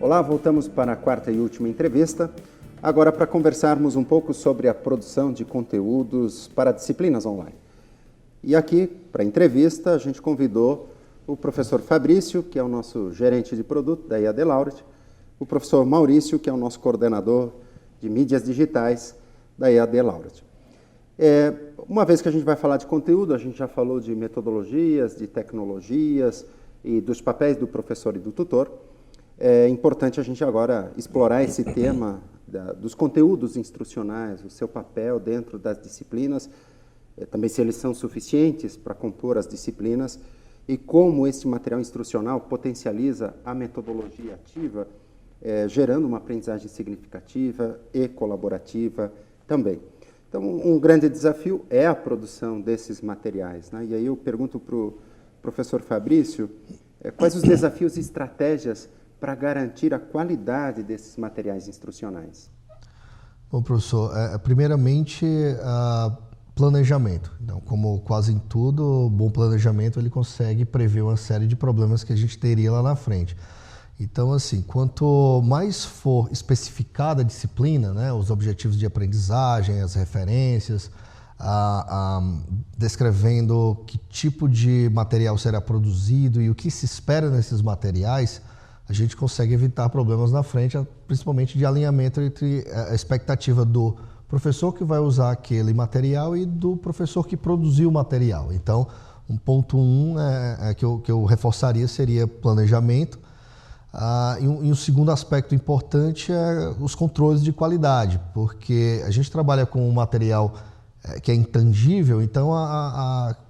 Olá, voltamos para a quarta e última entrevista, agora para conversarmos um pouco sobre a produção de conteúdos para disciplinas online. E aqui, para a entrevista, a gente convidou o professor Fabrício, que é o nosso gerente de produto da EAD Laureate, o professor Maurício, que é o nosso coordenador de mídias digitais da EAD Laureate. Uma vez que a gente vai falar de conteúdo, a gente já falou de metodologias, de tecnologias e dos papéis do professor e do tutor. É importante a gente agora explorar esse tema dos conteúdos instrucionais, o seu papel dentro das disciplinas, também se eles são suficientes para compor as disciplinas e como esse material instrucional potencializa a metodologia ativa, gerando uma aprendizagem significativa e colaborativa também. Então, um grande desafio é a produção desses materiais, né? E aí eu pergunto para o professor Fabrício, quais os desafios e estratégias para garantir a qualidade desses materiais instrucionais? Bom, professor, primeiramente, planejamento. Então, como quase em tudo, bom planejamento ele consegue prever uma série de problemas que a gente teria lá na frente. Então, assim, quanto mais for especificada a disciplina, né, os objetivos de aprendizagem, as referências, descrevendo que tipo de material será produzido e o que se espera nesses materiais, a gente consegue evitar problemas na frente, principalmente de alinhamento entre a expectativa do professor que vai usar aquele material e do professor que produziu o material. Então, um ponto que eu reforçaria seria planejamento. E um segundo aspecto importante é os controles de qualidade, porque a gente trabalha com um material que é intangível, então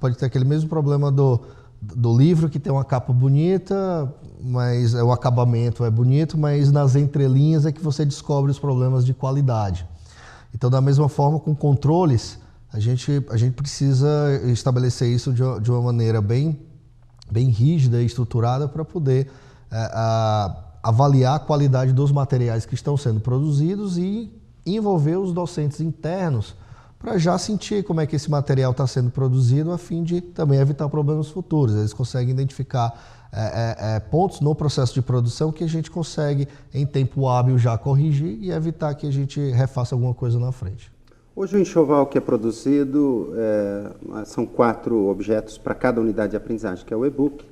pode ter aquele mesmo problema do livro que tem uma capa bonita, mas o acabamento é bonito, mas nas entrelinhas é que você descobre os problemas de qualidade. Então, da mesma forma, com controles, a gente precisa estabelecer isso de uma maneira bem rígida e estruturada para poder avaliar a qualidade dos materiais que estão sendo produzidos e envolver os docentes internos para já sentir como é que esse material está sendo produzido, a fim de também evitar problemas futuros. Eles conseguem identificar pontos no processo de produção que a gente consegue, em tempo hábil, já corrigir e evitar que a gente refaça alguma coisa na frente. Hoje o enxoval que é produzido são 4 objetos para cada unidade de aprendizagem, que é o e-book,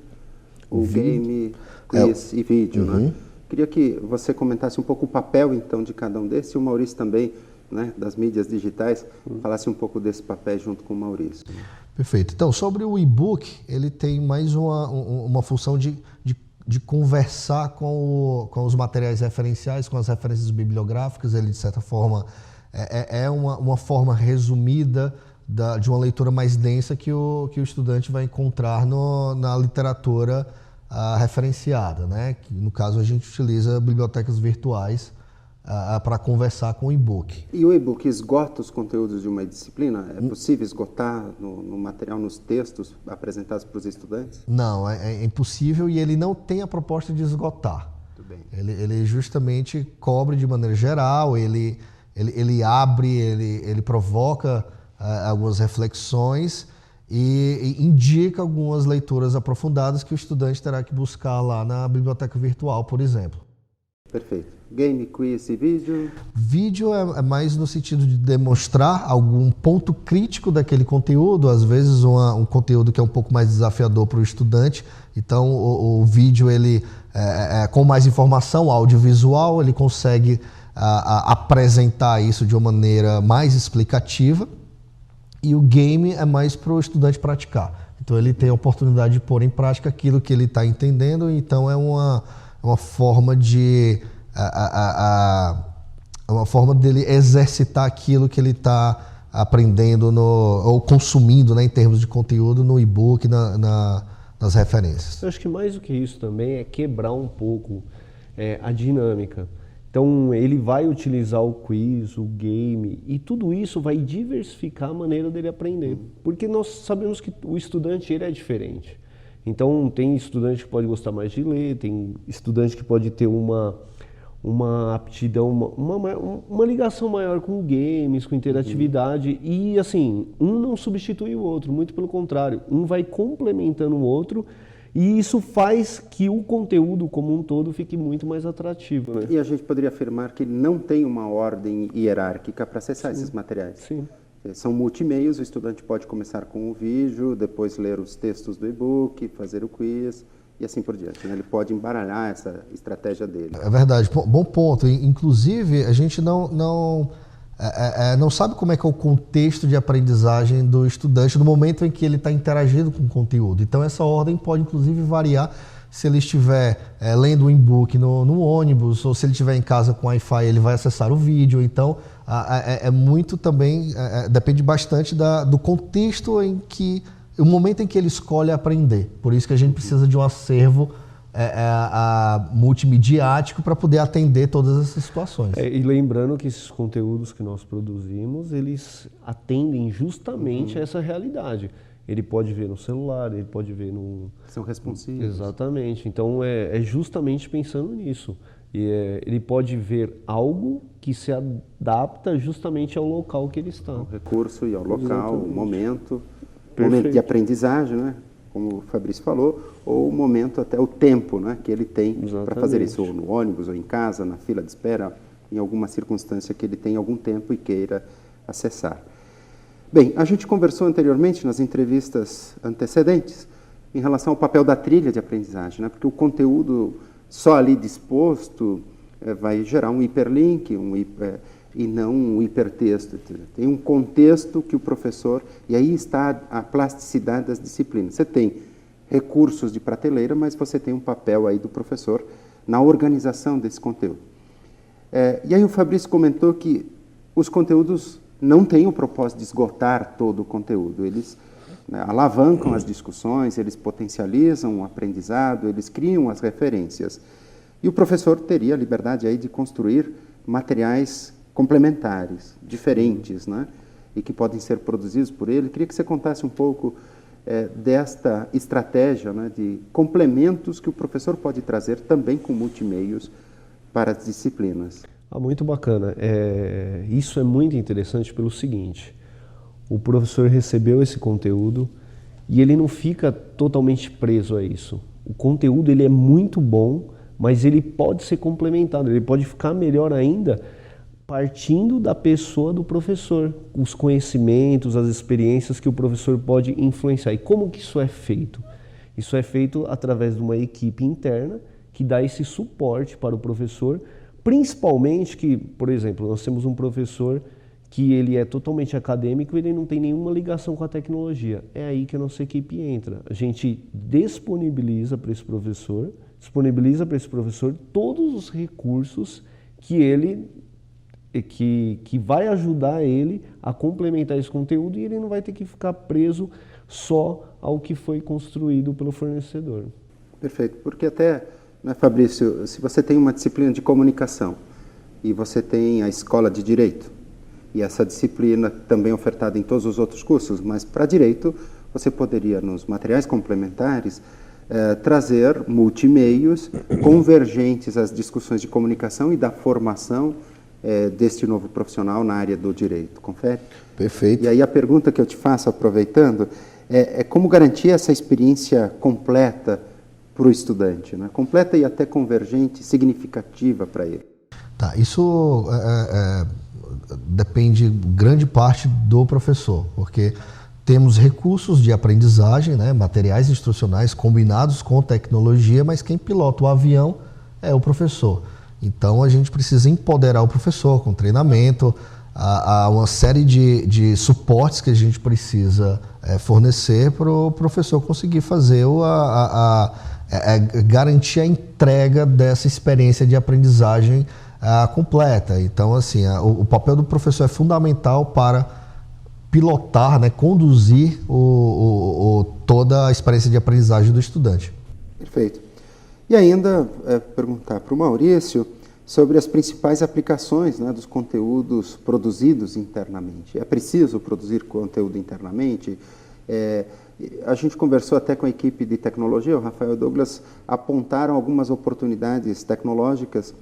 o game, quiz e vídeo. Né? Queria que você comentasse um pouco o papel, então, de cada um desses, e o Maurício também, né, das mídias digitais, falasse um pouco desse papel junto com o Maurício. Perfeito. Então, sobre o e-book, ele tem mais uma função de conversar com os materiais referenciais, com as referências bibliográficas. Ele, de certa forma, é uma forma resumida de uma leitura mais densa que o estudante vai encontrar na literatura referenciada, né? Que, no caso, a gente utiliza bibliotecas virtuais para conversar com o e-book. E o e-book esgota os conteúdos de uma disciplina? É possível esgotar no material, nos textos apresentados para os estudantes? Não, é impossível e ele não tem a proposta de esgotar. Muito bem. Ele justamente cobre de maneira geral, ele abre, ele provoca algumas reflexões e indica algumas leituras aprofundadas que o estudante terá que buscar lá na biblioteca virtual, por exemplo. Perfeito. Game, quiz e vídeo? Vídeo é mais no sentido de demonstrar algum ponto crítico daquele conteúdo, às vezes um conteúdo que é um pouco mais desafiador para o estudante. Então, o vídeo, ele com mais informação audiovisual, ele consegue apresentar isso de uma maneira mais explicativa. E o game é mais para o estudante praticar. Então, ele tem a oportunidade de pôr em prática aquilo que ele está entendendo. Então, é uma forma de... uma forma dele exercitar aquilo que ele está aprendendo ou consumindo, né, em termos de conteúdo no e-book, nas referências. Eu acho que mais do que isso também é quebrar um pouco a dinâmica. Então ele vai utilizar o quiz, o game e tudo isso vai diversificar a maneira dele aprender. Porque nós sabemos que o estudante ele é diferente. Então tem estudante que pode gostar mais de ler, tem estudante que pode ter uma aptidão, uma ligação maior com games, com interatividade e assim, um não substitui o outro, muito pelo contrário, um vai complementando o outro E isso faz que o conteúdo como um todo fique muito mais atrativo, né? E a gente poderia afirmar que ele não tem uma ordem hierárquica para acessar esses materiais. Sim. São multimeios, o estudante pode começar com o vídeo, depois ler os textos do e-book, fazer o quiz e assim por diante, né? Ele pode embaralhar essa estratégia dele. É verdade, bom ponto. Inclusive, a gente não sabe como é que é o contexto de aprendizagem do estudante no momento em que ele está interagindo com o conteúdo. Então, essa ordem pode, inclusive, variar se ele estiver lendo um e-book no ônibus, ou se ele estiver em casa com Wi-Fi, ele vai acessar o vídeo. Então, é muito também, depende bastante do contexto em que, o momento em que ele escolhe aprender. Por isso que a gente precisa de um acervo multimediático para poder atender todas essas situações. E lembrando que esses conteúdos que nós produzimos, eles atendem justamente a essa realidade. Ele pode ver no celular, ele pode ver no... São responsivos. Exatamente. Então, é justamente pensando nisso. Ele pode ver algo que se adapta justamente ao local que ele está. Ao recurso e ao local, o momento Perfeito. de aprendizagem, né? Como o Fabrício falou, ou o momento, até o tempo, né, que ele tem para fazer isso, ou no ônibus, ou em casa, na fila de espera, em alguma circunstância que ele tem algum tempo e queira acessar. Bem, a gente conversou anteriormente, nas entrevistas antecedentes, em relação ao papel da trilha de aprendizagem, né, porque o conteúdo só ali disposto vai gerar um hiperlink, e não um hipertexto. Tem um contexto que o professor... E aí está a plasticidade das disciplinas. Você tem recursos de prateleira, mas você tem um papel aí do professor na organização desse conteúdo. E aí o Fabrício comentou que os conteúdos não têm o propósito de esgotar todo o conteúdo. Eles alavancam as discussões, eles potencializam o aprendizado, eles criam as referências. E o professor teria a liberdade aí de construir materiais complementares, diferentes, né? E que podem ser produzidos por ele. Queria que você contasse um pouco desta estratégia, né, de complementos que o professor pode trazer também com multimeios para as disciplinas. Muito bacana. Isso é muito interessante pelo seguinte: o professor recebeu esse conteúdo e ele não fica totalmente preso a isso. O conteúdo ele é muito bom, mas ele pode ser complementado, ele pode ficar melhor ainda partindo da pessoa do professor, os conhecimentos, as experiências que o professor pode influenciar. E como que isso é feito? Isso é feito através de uma equipe interna que dá esse suporte para o professor, principalmente que, por exemplo, nós temos um professor que ele é totalmente acadêmico e ele não tem nenhuma ligação com a tecnologia. É aí que a nossa equipe entra. A gente disponibiliza para esse professor todos os recursos que vai ajudar ele a complementar esse conteúdo, e ele não vai ter que ficar preso só ao que foi construído pelo fornecedor. Perfeito, porque até, né, Fabrício, se você tem uma disciplina de comunicação e você tem a escola de direito, e essa disciplina também é ofertada em todos os outros cursos, mas para direito você poderia, nos materiais complementares, trazer multimeios convergentes às discussões de comunicação e da formação deste novo profissional na área do direito. Confere? Perfeito. E aí a pergunta que eu te faço, aproveitando, é como garantir essa experiência completa para o estudante, né? Completa e até convergente, significativa para ele. Tá, isso depende grande parte do professor, porque temos recursos de aprendizagem, né, materiais instrucionais combinados com tecnologia, mas quem pilota o avião é o professor. Então a gente precisa empoderar o professor com treinamento, há uma série de suportes que a gente precisa fornecer para o professor conseguir fazer garantir a entrega dessa experiência de aprendizagem completa. Então, assim, o papel do professor é fundamental para pilotar, né, conduzir toda a experiência de aprendizagem do estudante. Perfeito. E ainda perguntar para o Maurício sobre as principais aplicações, né, dos conteúdos produzidos internamente. É preciso produzir conteúdo internamente? A gente conversou até com a equipe de tecnologia, o Rafael e o Douglas apontaram algumas oportunidades tecnológicas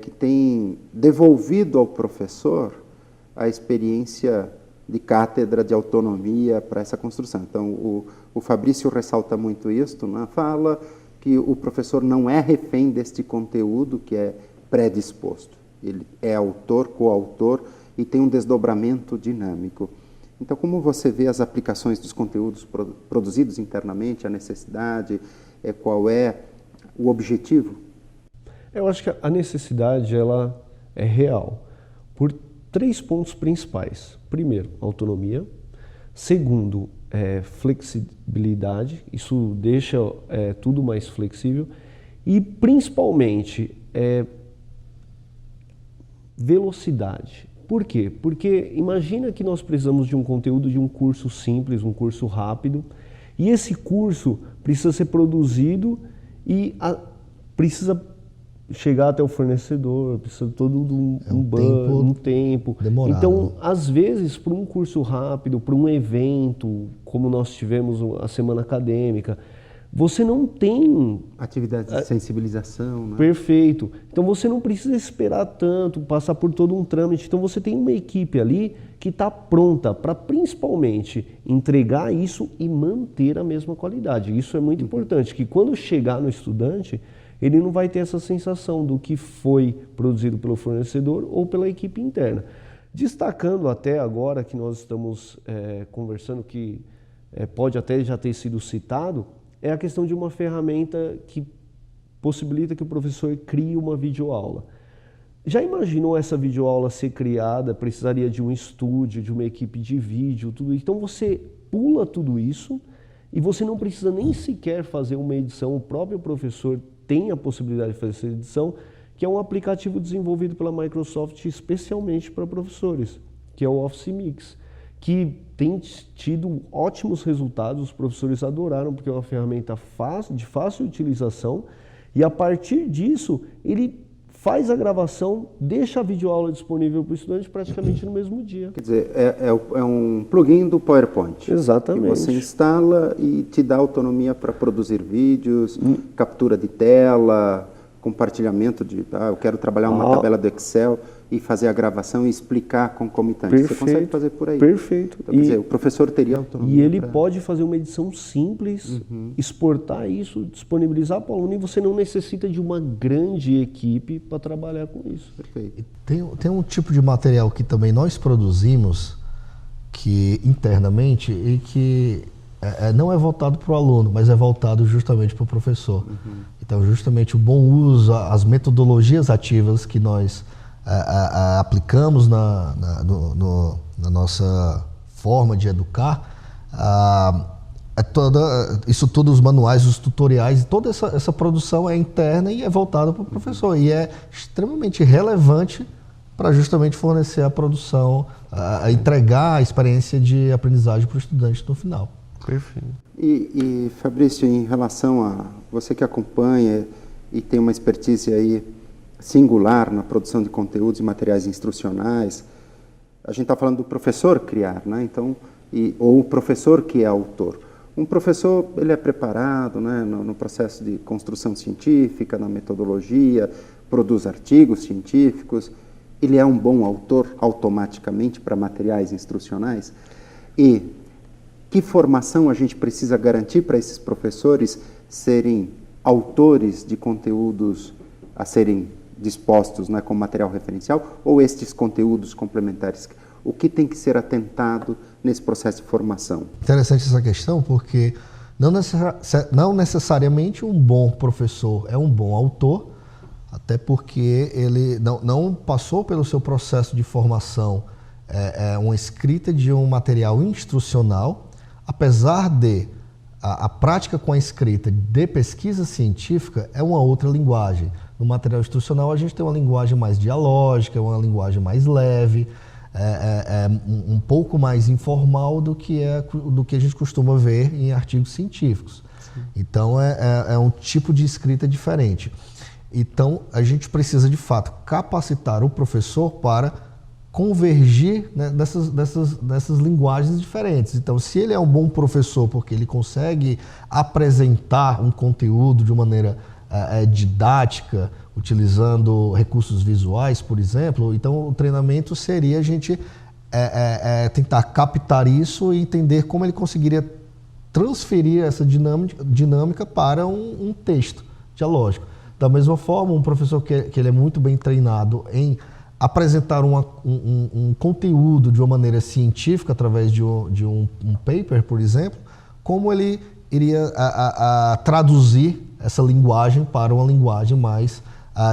que têm devolvido ao professor a experiência de cátedra, de autonomia para essa construção. Então, O Fabrício ressalta muito isto, né? Fala que o professor não é refém deste conteúdo que é predisposto. Ele é autor, coautor e tem um desdobramento dinâmico. Então, como você vê as aplicações dos conteúdos produzidos internamente, a necessidade, qual é o objetivo? Eu acho que a necessidade ela é real por 3 pontos principais. Primeiro, autonomia. Segundo, flexibilidade. Isso deixa tudo mais flexível. E, principalmente, velocidade. Por quê? Porque imagina que nós precisamos de um conteúdo de um curso simples, um curso rápido, e esse curso precisa ser produzido e precisa chegar até o fornecedor, precisa todo um tempo demorado. Então, às vezes, para um curso rápido, para um evento, como nós tivemos a semana acadêmica, você não tem... Atividade de sensibilização, né? Perfeito. Então você não precisa esperar tanto, passar por todo um trâmite. Então você tem uma equipe ali que está pronta para principalmente entregar isso e manter a mesma qualidade. Isso é muito importante, que quando chegar no estudante, ele não vai ter essa sensação do que foi produzido pelo fornecedor ou pela equipe interna. Destacando até agora que nós estamos conversando, que pode até já ter sido citado, é a questão de uma ferramenta que possibilita que o professor crie uma videoaula. Já imaginou essa videoaula ser criada? Precisaria de um estúdio, de uma equipe de vídeo, tudo. Então você pula tudo isso e você não precisa nem sequer fazer uma edição. O próprio professor tem a possibilidade de fazer essa edição, que é um aplicativo desenvolvido pela Microsoft especialmente para professores, que é o Office Mix, que tem tido ótimos resultados. Os professores adoraram, porque é uma ferramenta de fácil utilização, e a partir disso ele faz a gravação, deixa a videoaula disponível para o estudante praticamente no mesmo dia. Quer dizer, é um plugin do PowerPoint. Exatamente. Que você instala e te dá autonomia para produzir vídeos, captura de tela, compartilhamento de... eu quero trabalhar uma tabela do Excel e fazer a gravação e explicar concomitante. Perfeito, você consegue fazer por aí. Perfeito. Então, quer dizer, o professor teria autonomia. E ele pode fazer uma edição simples, exportar isso, disponibilizar para o aluno, e você não necessita de uma grande equipe para trabalhar com isso. Perfeito. Tem um tipo de material que também nós produzimos que internamente e que não é voltado para o aluno, mas é voltado justamente para o professor. Então, justamente o bom uso, as metodologias ativas que nós aplicamos na nossa forma de educar, isso tudo, os manuais, os tutoriais, toda essa produção é interna e é voltada para o professor. E é extremamente relevante para justamente fornecer a produção, entregar a experiência de aprendizagem para o estudante no final. Perfeito. E Fabrício, em relação a você que acompanha e tem uma expertise aí singular na produção de conteúdos e materiais instrucionais, a gente está falando do professor criar, né? Então, ou o professor que é autor. Um professor, ele é preparado, né, no processo de construção científica, na metodologia, produz artigos científicos, ele é um bom autor automaticamente para materiais instrucionais? E que formação a gente precisa garantir para esses professores serem autores de conteúdos a serem dispostos, né, como material referencial, ou estes conteúdos complementares? O que tem que ser atentado nesse processo de formação? Interessante essa questão, porque não necessariamente um bom professor é um bom autor, até porque ele não passou pelo seu processo de formação uma escrita de um material instrucional, apesar de a prática com a escrita de pesquisa científica é uma outra linguagem. No material instrucional a gente tem uma linguagem mais dialógica, uma linguagem mais leve, um pouco mais informal do que a gente costuma ver em artigos científicos. Sim. Então é um tipo de escrita diferente. Então a gente precisa de fato capacitar o professor para convergir, né, dessas linguagens diferentes. Então, se ele é um bom professor porque ele consegue apresentar um conteúdo de maneira didática, utilizando recursos visuais, por exemplo, então o treinamento seria a gente tentar captar isso e entender como ele conseguiria transferir essa dinâmica para um texto dialógico. Da mesma forma, um professor que ele é muito bem treinado em apresentar um conteúdo de uma maneira científica através de um paper, por exemplo, como ele iria traduzir essa linguagem para uma linguagem mais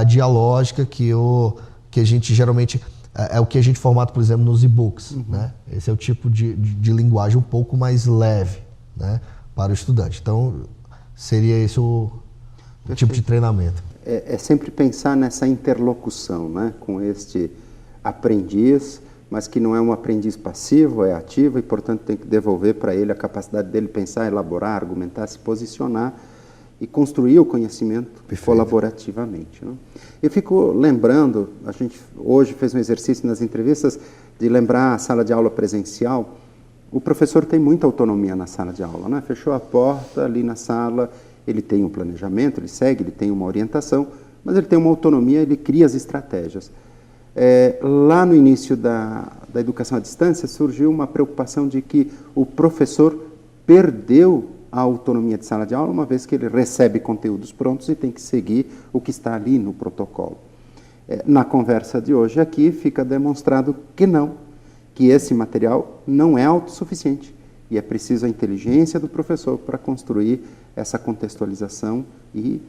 dialógica, que a gente geralmente é o que a gente formata, por exemplo, nos e-books. Né? Esse é o tipo de linguagem um pouco mais leve, né, para o estudante. Então, seria esse o tipo de treinamento. É sempre pensar nessa interlocução, né, com este aprendiz, mas que não é um aprendiz passivo, é ativo e, portanto, tem que devolver para ele a capacidade dele pensar, elaborar, argumentar, se posicionar e construir o conhecimento colaborativamente. Né? Eu fico lembrando, a gente hoje fez um exercício nas entrevistas de lembrar a sala de aula presencial. O professor tem muita autonomia na sala de aula, né? Fechou a porta ali na sala, ele tem um planejamento, ele segue, ele tem uma orientação, mas ele tem uma autonomia, ele cria as estratégias. Lá no início da educação à distância surgiu uma preocupação de que o professor perdeu a autonomia de sala de aula, uma vez que ele recebe conteúdos prontos e tem que seguir o que está ali no protocolo. Na conversa de hoje aqui fica demonstrado que não, que esse material não é autossuficiente e é preciso a inteligência do professor para construir essa contextualização e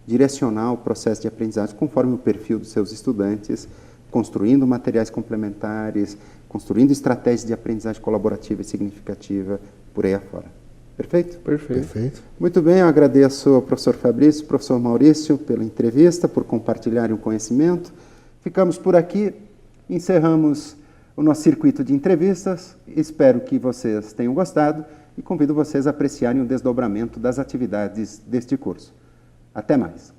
direcionar o processo de aprendizagem conforme o perfil dos seus estudantes, construindo materiais complementares, construindo estratégias de aprendizagem colaborativa e significativa por aí afora. Perfeito? Perfeito. Muito bem, eu agradeço ao professor Fabrício, professor Maurício pela entrevista, por compartilharem o conhecimento. Ficamos por aqui, encerramos o nosso circuito de entrevistas. Espero que vocês tenham gostado e convido vocês a apreciarem o desdobramento das atividades deste curso. Até mais.